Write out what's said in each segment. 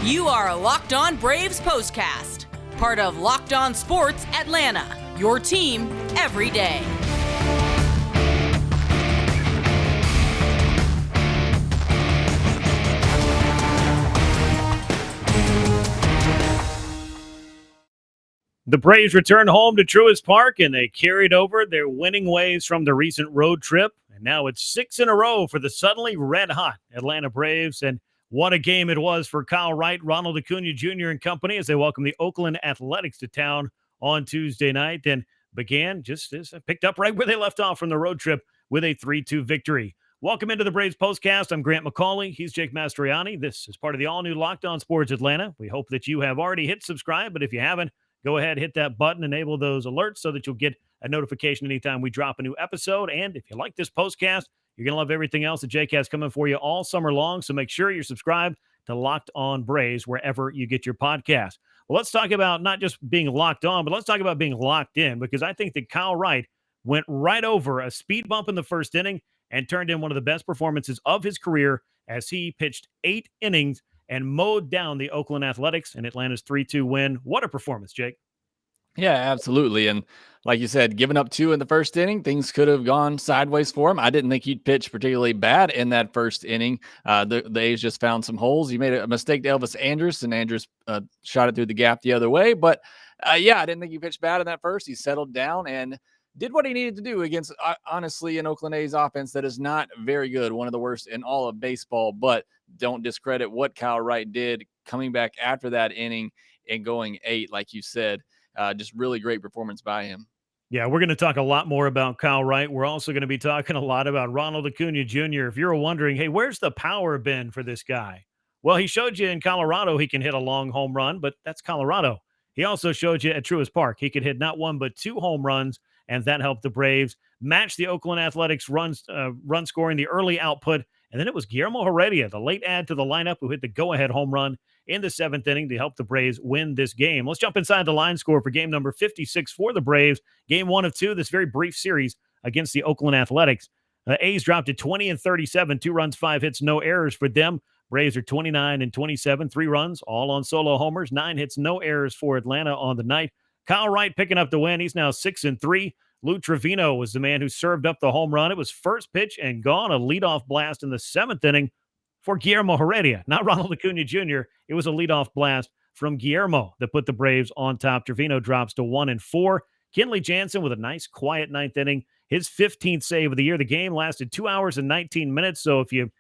You are Locked On Braves POSTCAST, part of Locked On Sports Atlanta, your team every day. The Braves returned home to Truist Park, and they carried over their winning ways from the recent road trip. And now it's 6 in a row for the suddenly red-hot Atlanta Braves. And what a game it was for Kyle Wright, Ronald Acuna Jr. and company as they welcome the Oakland Athletics to town on Tuesday night. And began just as picked up right where they left off from the road trip with a 3-2 victory. Welcome into the Braves Postcast. I'm Grant McAuley. He's Jake Mastroianni. This is part of the all-new Locked On Sports Atlanta. We hope that you have already hit subscribe, but if you haven't, go ahead, hit that button, enable those alerts so that you'll get a notification anytime we drop a new episode. And if you like this postcast, you're going to love everything else that Jake has coming for you all summer long. So make sure you're subscribed to Locked On Braves wherever you get your podcast. Well, let's talk about not just being locked on, but let's talk about being locked in, because I think that Kyle Wright went right over a speed bump in the first inning and turned in one of the best performances of his career as he pitched 8 innings and mowed down the Oakland Athletics in Atlanta's 3-2 win. What a performance, Jake. Yeah, absolutely. And like you said, giving up 2 in the first inning, things could have gone sideways for him. I didn't think he'd pitch particularly bad in that first inning. The A's just found some holes. He made a mistake to Elvis Andrus, and Andrus shot it through the gap the other way. But yeah, I didn't think he pitched bad in that first. He settled down and did what he needed to do against, honestly, an Oakland A's offense that is not very good, one of the worst in all of baseball. But don't discredit what Kyle Wright did coming back after that inning and going 8, like you said. Just really great performance by him. Yeah, we're going to talk a lot more about Kyle Wright. We're also going to be talking a lot about Ronald Acuna Jr. If you're wondering, hey, where's the power been for this guy? Well, he showed you in Colorado he can hit a long home run, but that's Colorado. He also showed you at Truist Park he could hit not 1 but 2 home runs, and that helped the Braves match the Oakland Athletics run scoring, the early output. And then it was Guillermo Heredia, the late add to the lineup, who hit the go-ahead home run in the 7th inning to help the Braves win this game. Let's jump inside the line score for game number 56 for the Braves. Game 1 of 2, this very brief series against the Oakland Athletics. A's dropped to 20-37, 2 runs, 5 hits, no errors for them. Braves are 29-27, 3 runs, all on solo homers, 9 hits, no errors for Atlanta on the night. Kyle Wright picking up the win. He's now 6-3. Lou Trevino was the man who served up the home run. It was first pitch and gone, a leadoff blast in the 7th inning for Guillermo Heredia, not Ronald Acuna Jr. It was a leadoff blast from Guillermo that put the Braves on top. Trevino drops to 1-4. Kenley Jansen with a nice, quiet 9th inning, his 15th save of the year. The game lasted 2 hours and 19 minutes. So if you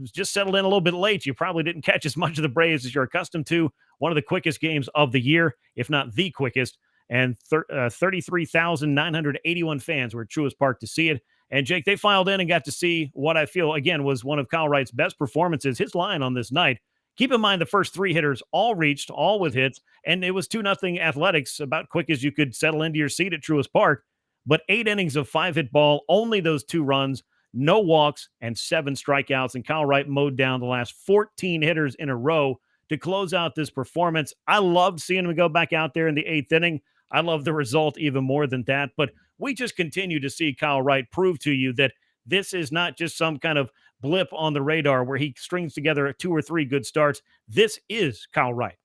just settled in a little bit late, you probably didn't catch as much of the Braves as you're accustomed to. One of the quickest games of the year, if not the quickest. And 33,981 fans were at Truist Park to see it. And, Jake, they filed in and got to see what I feel, again, was one of Kyle Wright's best performances, his line on this night. Keep in mind the first 3 hitters all reached, all with hits, and it was 2-0 Athletics, about quick as you could settle into your seat at Truist Park. But 8 innings of 5-hit ball, only those 2 runs, no walks, and 7 strikeouts. And Kyle Wright mowed down the last 14 hitters in a row to close out this performance. I loved seeing him go back out there in the 8th inning. I love the result even more than that. But we just continue to see Kyle Wright prove to you that this is not just some kind of blip on the radar where he strings together 2 or 3 good starts. This is Kyle Wright.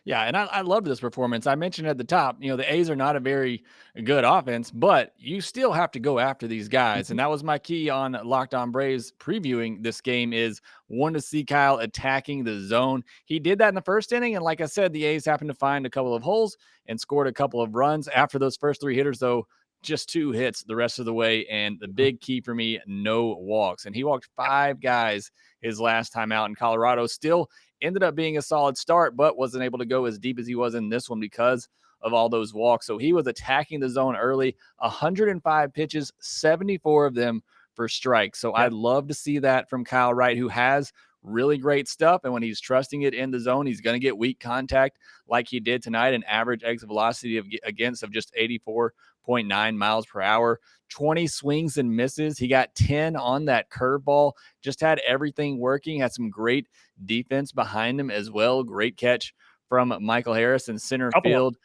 Yeah, and I loved this performance. I mentioned at the top, the A's are not a very good offense, but you still have to go after these guys. And that was my key on Locked On Braves previewing this game, is want to see Kyle attacking the zone. He did that in the first inning, and like I said, the A's happened to find a couple of holes and scored a couple of runs. After those first 3 hitters, though, just 2 hits the rest of the way. And the big key for me, no walks. And he walked 5 guys his last time out in Colorado. Still ended up being a solid start, but wasn't able to go as deep as he was in this one because of all those walks. So he was attacking the zone early, 105 pitches, 74 of them for strikes. So I'd love to see that from Kyle Wright, who has really great stuff. And when he's trusting it in the zone, he's going to get weak contact like he did tonight, an average exit velocity of just 84.9 miles per hour, 20 swings and misses. He got 10 on that curveball, just had everything working, had some great defense behind him as well. Great catch from Michael Harris in center field.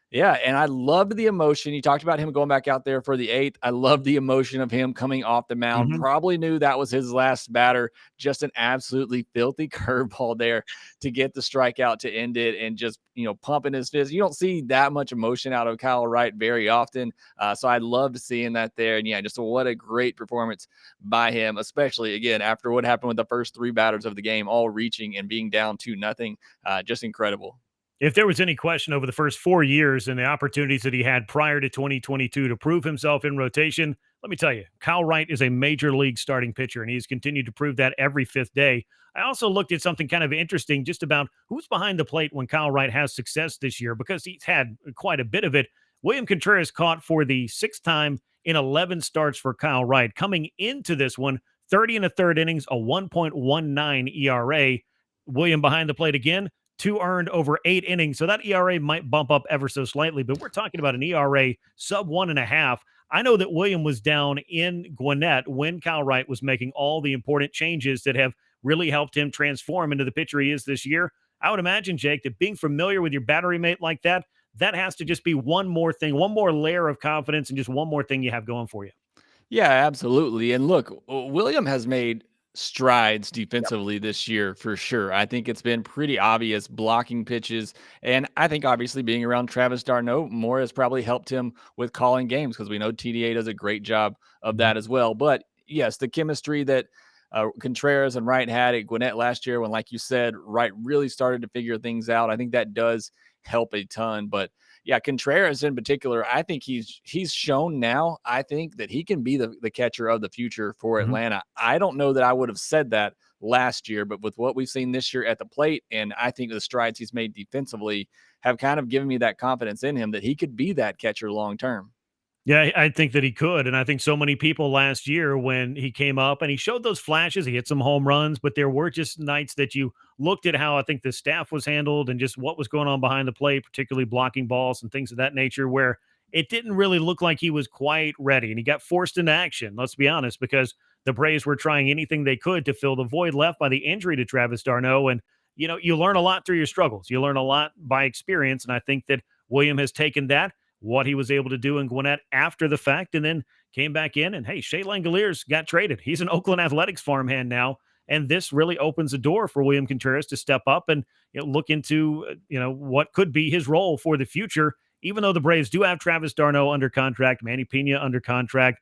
Yeah, and I loved the emotion. You talked about him going back out there for the eighth. I love the emotion of him coming off the mound. Mhm. Probably knew that was his last batter. Just an absolutely filthy curveball there to get the strikeout to end it, and just, pumping his fist. You don't see that much emotion out of Kyle Wright very often. So I loved seeing that there. And yeah, just what a great performance by him, especially again after what happened with the first three batters of the game, all reaching and being down 2-0. Just incredible. If there was any question over the first 4 years and the opportunities that he had prior to 2022 to prove himself in rotation, let me tell you, Kyle Wright is a major league starting pitcher, and he's continued to prove that every fifth day. I also looked at something kind of interesting just about who's behind the plate when Kyle Wright has success this year, because he's had quite a bit of it. William Contreras caught for the sixth time in 11 starts for Kyle Wright. Coming into this one, 30 and a third innings, a 1.19 ERA. William behind the plate again, two earned over 8 innings. So that ERA might bump up ever so slightly, but we're talking about an ERA sub 1.5. I know that William was down in Gwinnett when Kyle Wright was making all the important changes that have really helped him transform into the pitcher he is this year. I would imagine, Jake, that being familiar with your battery mate like that, that has to just be one more thing, one more layer of confidence, and just one more thing you have going for you. Yeah, absolutely. And look, William has made strides defensively this year for sure. I think it's been pretty obvious blocking pitches. And I think obviously being around Travis d'Arnaud more has probably helped him with calling games, because we know TDA does a great job of Mhm. that as well. But yes, the chemistry that Contreras and Wright had at Gwinnett last year, when, like you said, Wright really started to figure things out, I think that does help a ton. But yeah, Contreras in particular, I think he's shown now, I think, that he can be the catcher of the future for Mhm. Atlanta. I don't know that I would have said that last year, but with what we've seen this year at the plate, and I think the strides he's made defensively have kind of given me that confidence in him that he could be that catcher long term. Yeah, I think that he could. And I think so many people last year when he came up and he showed those flashes, he hit some home runs, but there were just nights that you looked at how I think the staff was handled and just what was going on behind the plate, particularly blocking balls and things of that nature, where it didn't really look like he was quite ready. And he got forced into action, let's be honest, because the Braves were trying anything they could to fill the void left by the injury to Travis d'Arnaud. And, you learn a lot through your struggles. You learn a lot by experience. And I think that William has taken that, what he was able to do in Gwinnett after the fact, and then came back in. And hey, Shea Langoliers got traded. He's an Oakland Athletics farmhand now. And this really opens the door for William Contreras to step up and look into what could be his role for the future. Even though the Braves do have Travis d'Arnaud under contract, Manny Pena under contract,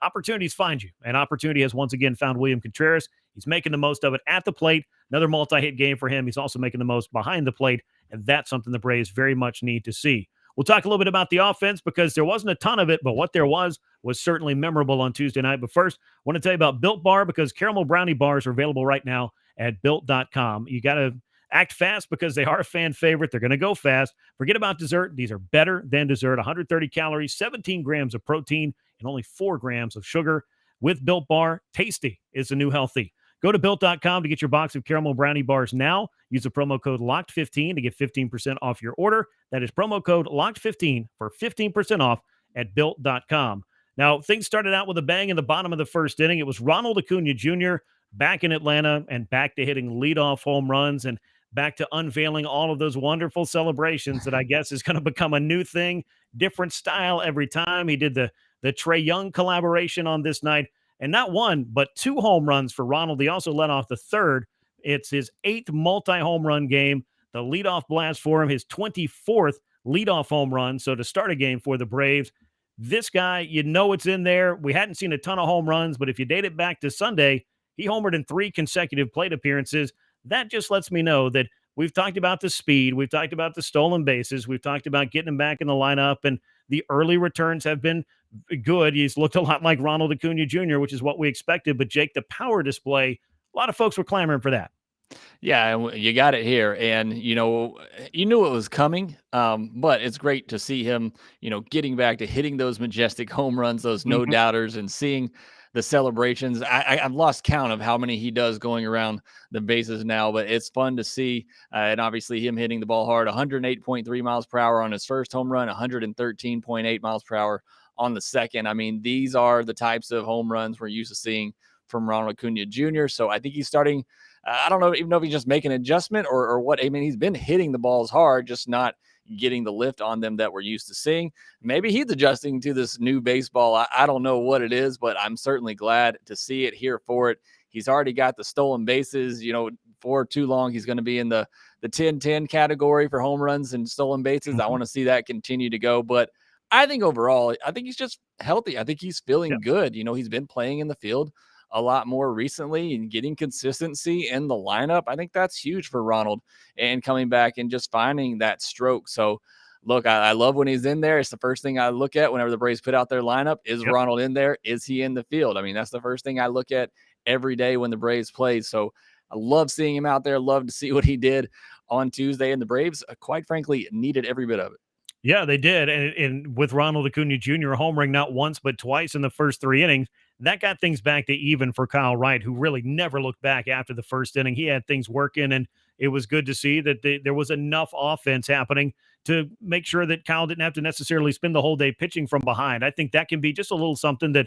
opportunities find you. And opportunity has once again found William Contreras. He's making the most of it at the plate. Another multi-hit game for him. He's also making the most behind the plate, and that's something the Braves very much need to see. We'll talk a little bit about the offense because there wasn't a ton of it, but what there was certainly memorable on Tuesday night. But first, I want to tell you about Built Bar, because caramel brownie bars are available right now at built.com. You got to act fast because they are a fan favorite. They're going to go fast. Forget about dessert. These are better than dessert. 130 calories, 17 grams of protein, and only 4 grams of sugar. With Built Bar, tasty is the new healthy. Go to built.com to get your box of caramel brownie bars now. Use the promo code LOCKED15 to get 15% off your order. That is promo code LOCKED15 for 15% off at built.com. Now, things started out with a bang in the bottom of the first inning. It was Ronald Acuna Jr. back in Atlanta and back to hitting leadoff home runs and back to unveiling all of those wonderful celebrations that I guess is going to become a new thing, different style every time. He did the Trae Young collaboration on this night, and not one, but 2 home runs for Ronald. He also led off the third. It's his 8th multi-home run game, the leadoff blast for him, his 24th leadoff home run. So to start a game for the Braves, this guy, it's in there. We hadn't seen a ton of home runs, but if you date it back to Sunday, he homered in 3 consecutive plate appearances. That just lets me know that we've talked about the speed, we've talked about the stolen bases, we've talked about getting him back in the lineup, and the early returns have been good. He's looked a lot like Ronald Acuna Jr., which is what we expected. But Jake, the power display, a lot of folks were clamoring for that. Yeah, and you got it here, and you knew it was coming. But it's great to see him, getting back to hitting those majestic home runs, those no Mhm. doubters, and seeing the celebrations. I've lost count of how many he does going around the bases now, but it's fun to see. And obviously, him hitting the ball hard, 108.3 miles per hour on his first home run, 113.8 miles per hour on the second. I mean, these are the types of home runs we're used to seeing from Ronald Acuna Jr. So I think he's starting. I don't know, even know if he's just making an adjustment or what. I mean, he's been hitting the balls hard, just not getting the lift on them that we're used to seeing. Maybe he's adjusting to this new baseball. I don't know what it is, but I'm certainly glad to see it, here for it. He's already got the stolen bases. For too long, he's going to be in the 10-10 category for home runs and stolen bases. I want to see that continue to go. But I think overall, I think he's just healthy. I think he's feeling good. He's been playing in the field a lot more recently and getting consistency in the lineup. I think that's huge for Ronald, and coming back and just finding that stroke. So look, I love when he's in there. It's the first thing I look at whenever the Braves put out their lineup. Is Ronald in there? Is he in the field? I mean, that's the first thing I look at every day when the Braves play. So I love seeing him out there. Love to see what he did on Tuesday. And the Braves, quite frankly, needed every bit of it. Yeah, they did. And with Ronald Acuna Jr. homering not once, but twice in the first 3 innings, that got things back to even for Kyle Wright, who really never looked back after the first inning. He had things working, and it was good to see that there was enough offense happening to make sure that Kyle didn't have to necessarily spend the whole day pitching from behind. I think that can be just a little something that,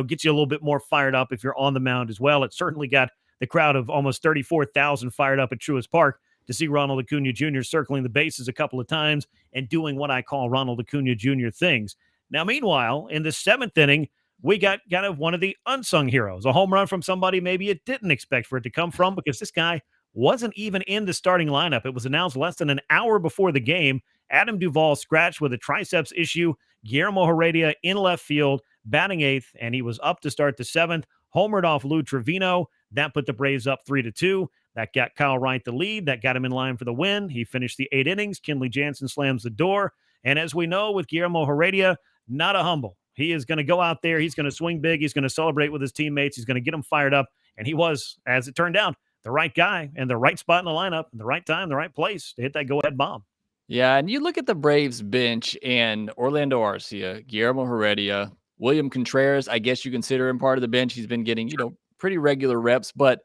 gets you a little bit more fired up if you're on the mound as well. It certainly got the crowd of almost 34,000 fired up at Truist Park to see Ronald Acuna Jr. circling the bases a couple of times and doing what I call Ronald Acuna Jr. things. Now, meanwhile, in the 7th inning, we got kind of one of the unsung heroes, a home run from somebody maybe it didn't expect for it to come from, because this guy wasn't even in the starting lineup. It was announced less than an hour before the game. Adam Duvall scratched with a triceps issue. Guillermo Heredia in left field, batting 8th, and he was up to start the 7th. Homered off Lou Trevino. That put the Braves up 3-2. That got Kyle Wright the lead. That got him in line for the win. He finished the 8 innings. Kenley Jansen slams the door. And as we know with Guillermo Heredia, not a humble. He is going to go out there. He's going to swing big. He's going to celebrate with his teammates. He's going to get them fired up. And he was, as it turned out, the right guy and the right spot in the lineup, the right time, the right place to hit that go-ahead bomb. Yeah, and you look at the Braves bench and Orlando Arcia, Guillermo Heredia, William Contreras. I guess you consider him part of the bench. He's been getting, pretty regular reps, but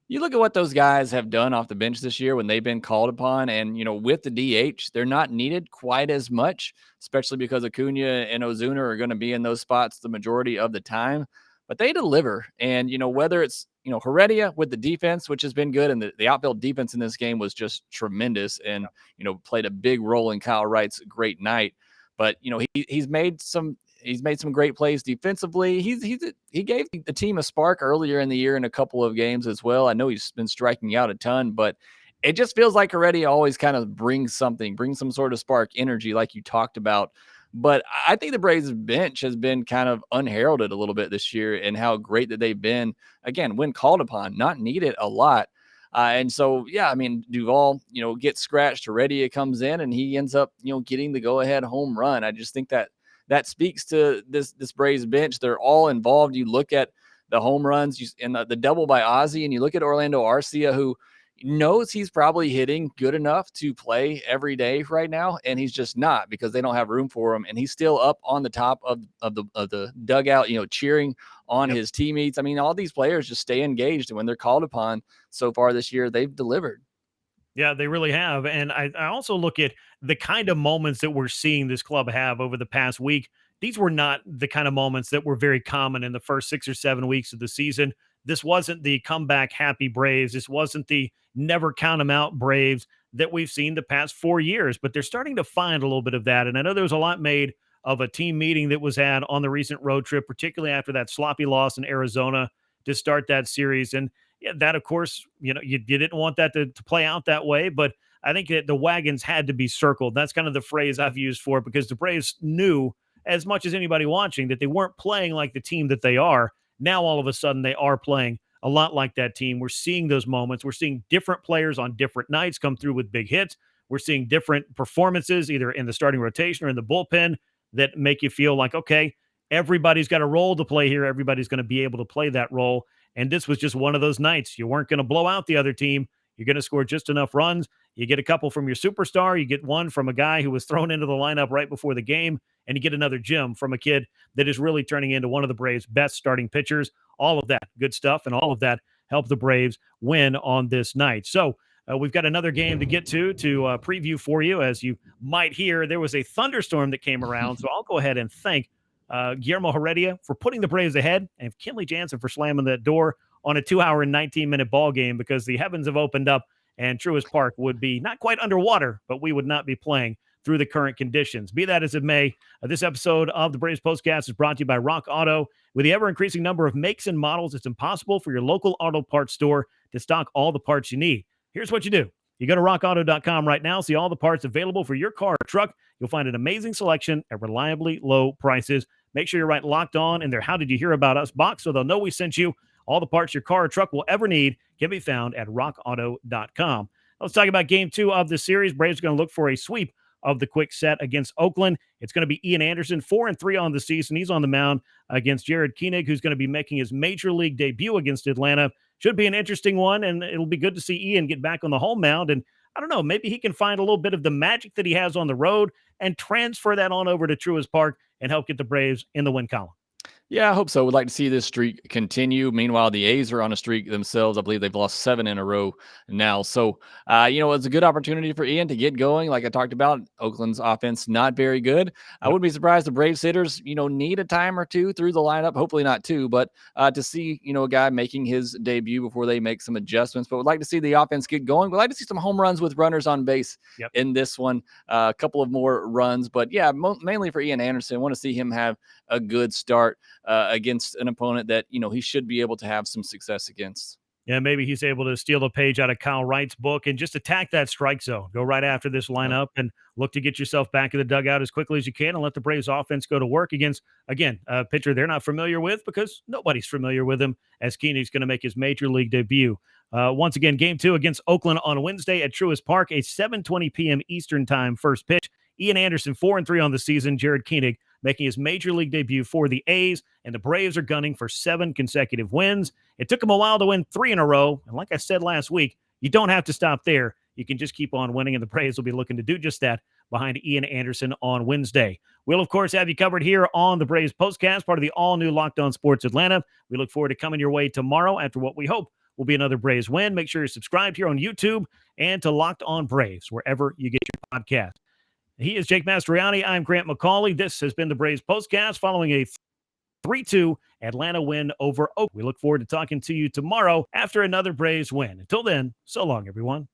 you look at what those guys have done off the bench this year when they've been called upon, and, with the DH, they're not needed quite as much, especially because Acuna and Ozuna are going to be in those spots the majority of the time, but they deliver. And, whether it's, Heredia with the defense, which has been good, and the outfield defense in this game was just tremendous and, played a big role in Kyle Wright's great night. But, he's made some great plays defensively. He gave the team a spark earlier in the year in a couple of games as well. I know he's been striking out a ton, but it just feels like Heredia always kind of brings some sort of spark, energy, like you talked about. But I think the Braves bench has been kind of unheralded a little bit this year, and how great that they've been, again, when called upon, not needed a lot. And so, yeah, I mean, Duvall, gets scratched. Heredia comes in and he ends up, getting the go-ahead home run. I just think that speaks to this Braves bench. They're all involved. You look at the home runs and the double by Ozzie, and you look at Orlando Arcia, who knows he's probably hitting good enough to play every day right now, and he's just not, because they don't have room for him. And he's still up on the top of the dugout, cheering on his teammates. I mean, all these players just stay engaged, and when they're called upon so far this year, they've delivered. Yeah, they really have. And I also look at the kind of moments that we're seeing this club have over the past week. These were not the kind of moments that were very common in the first 6 or 7 weeks of the season. This wasn't the comeback happy Braves. This wasn't the never count them out Braves that we've seen the past 4 years, but they're starting to find a little bit of that. And I know there was a lot made of a team meeting that was had on the recent road trip, particularly after that sloppy loss in Arizona to start that series. And yeah, that, of course, you didn't want that to play out that way, but I think that the wagons had to be circled. That's kind of the phrase I've used for it, because the Braves knew as much as anybody watching that they weren't playing like the team that they are. Now, all of a sudden, they are playing a lot like that team. We're seeing those moments. We're seeing different players on different nights come through with big hits. We're seeing different performances, either in the starting rotation or in the bullpen, that make you feel like, okay, everybody's got a role to play here. Everybody's going to be able to play that role. And this was just one of those nights. You weren't going to blow out the other team. You're going to score just enough runs. You get a couple from your superstar. You get one from a guy who was thrown into the lineup right before the game. And you get another gem from a kid that is really turning into one of the Braves' best starting pitchers. All of that good stuff, and all of that helped the Braves win on this night. So we've got another game to get to preview for you. As you might hear, there was a thunderstorm that came around. So I'll go ahead and thank Guillermo Heredia for putting the Braves ahead, and Kenley Jansen for slamming that door on a 2-hour and 19-minute ball game, because the heavens have opened up and Truist Park would be not quite underwater, but we would not be playing through the current conditions. Be that as it may, this episode of the Braves Postcast is brought to you by Rock Auto. With the ever-increasing number of makes and models, it's impossible for your local auto parts store to stock all the parts you need. Here's what you do. You go to rockauto.com right now, see all the parts available for your car or truck. You'll find an amazing selection at reliably low prices. Make sure you write Locked On in their How Did You Hear About Us box so they'll know we sent you. All the parts your car or truck will ever need can be found at rockauto.com. Let's talk about game 2 of the series. Braves are going to look for a sweep of the quick set against Oakland. It's going to be Ian Anderson, 4-3 on the season. He's on the mound against Jared Koenig, who's going to be making his major league debut against Atlanta. Should be an interesting one, and it'll be good to see Ian get back on the home mound. And I don't know, maybe he can find a little bit of the magic that he has on the road and transfer that on over to Truist Park and help get the Braves in the win column. Yeah, I hope so. Would like to see this streak continue. Meanwhile, the A's are on a streak themselves. I believe they've lost 7 in a row now. So, it's a good opportunity for Ian to get going. Like I talked about, Oakland's offense not very good. I wouldn't be surprised the Braves hitters, need a time or two through the lineup. Hopefully not 2, but to see, a guy making his debut before they make some adjustments. But would like to see the offense get going. Would like to see some home runs with runners on base in this one. A couple of more runs. But yeah, mainly for Ian Anderson. I want to see him have a good start against an opponent that, he should be able to have some success against. Yeah, maybe he's able to steal a page out of Kyle Wright's book and just attack that strike zone. Go right after this lineup and look to get yourself back in the dugout as quickly as you can and let the Braves offense go to work against, again, a pitcher they're not familiar with because nobody's familiar with him, as Koenig's going to make his major league debut. Once again, game 2 against Oakland on Wednesday at Truist Park, a 7:20 p.m. Eastern time first pitch. Ian Anderson, 4-3 on the season. Jared Koenig making his major league debut for the A's, and the Braves are gunning for 7 consecutive wins. It took them a while to win 3 in a row, and like I said last week, you don't have to stop there. You can just keep on winning, and the Braves will be looking to do just that behind Ian Anderson on Wednesday. We'll, of course, have you covered here on the Braves Postcast, part of the all-new Locked On Sports Atlanta. We look forward to coming your way tomorrow after what we hope will be another Braves win. Make sure you're subscribed here on YouTube and to Locked On Braves, wherever you get your podcast. He is Jake Mastroianni. I'm Grant McAuley. This has been the Braves Postcast following a 3-2 Atlanta win over Oakland. We look forward to talking to you tomorrow after another Braves win. Until then, so long, everyone.